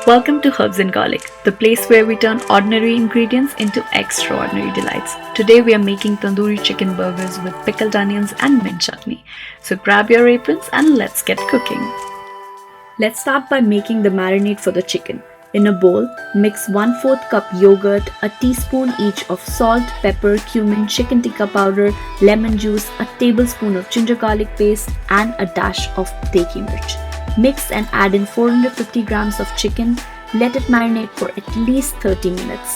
Welcome to Herbs and Garlic, the place where we turn ordinary ingredients into extraordinary delights. Today we are making Tandoori Chicken Burgers with pickled onions and mint chutney. So grab your aprons and let's get cooking. Let's start by making the marinade for the chicken. In a bowl, mix 1/4 cup yogurt, a teaspoon each of salt, pepper, cumin, chicken tikka powder, lemon juice, a tablespoon of ginger garlic paste, and a dash of degi mirch. Mix and add in 450 grams of chicken. Let it marinate for at least 30 minutes.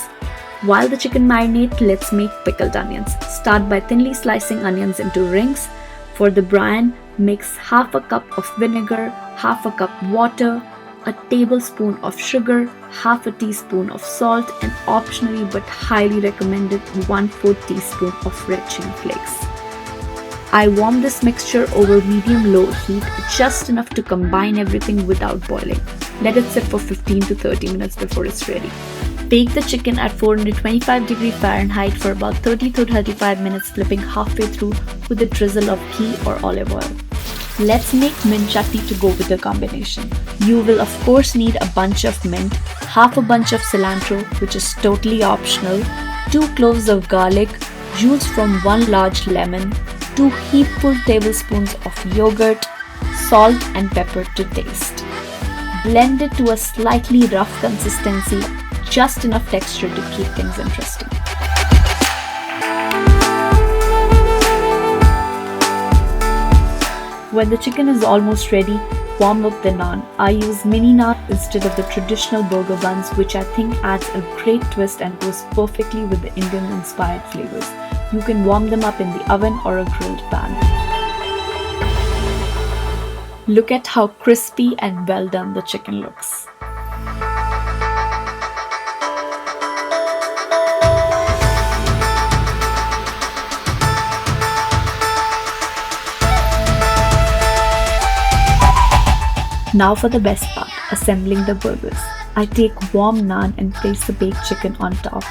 While the chicken marinates, let's make pickled onions. Start by thinly slicing onions into rings. For the brine, mix half a cup of vinegar, half a cup water, a tablespoon of sugar, half a teaspoon of salt, and optionally but highly recommended 1/4 teaspoon of red chili flakes. I warm this mixture over medium-low heat, just enough to combine everything without boiling. Let it sit for 15 to 30 minutes before it's ready. Bake the chicken at 425°F for about 30 to 35 minutes, flipping halfway through with a drizzle of ghee or olive oil. Let's make mint chutney to go with the combination. You will of course need a bunch of mint, half a bunch of cilantro, which is totally optional, 2 cloves of garlic, juice from 1 large lemon, 2 heapful tablespoons of yogurt, salt and pepper to taste. Blend it to a slightly rough consistency, just enough texture to keep things interesting. When the chicken is almost ready, warm up the naan. I use mini naan instead of the traditional burger buns, which I think adds a great twist and goes perfectly with the Indian-inspired flavors. You can warm them up in the oven or a grilled pan. Look at how crispy and well done the chicken looks. Now for the best part, assembling the burgers. I take warm naan and place the baked chicken on top.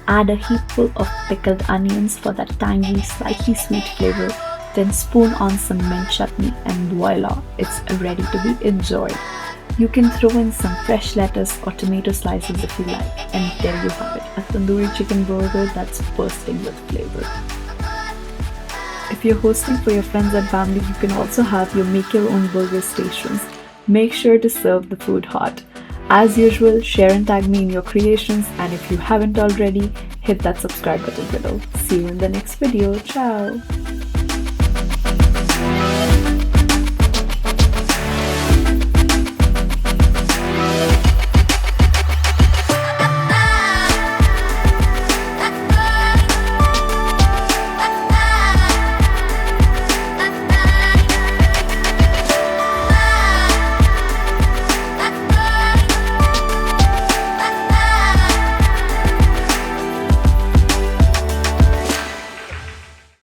Add a heapful of pickled onions for that tangy, slightly sweet flavor. Then spoon on some mint chutney and voila, it's ready to be enjoyed. You can throw in some fresh lettuce or tomato slices if you like. And there you have it, a tandoori chicken burger that's bursting with flavor. If you're hosting for your friends and family, you can also have your make your own burger stations. Make sure to serve the food hot. As usual, share and tag me in your creations, and if you haven't already, hit that subscribe button below. See you in the next video. Ciao!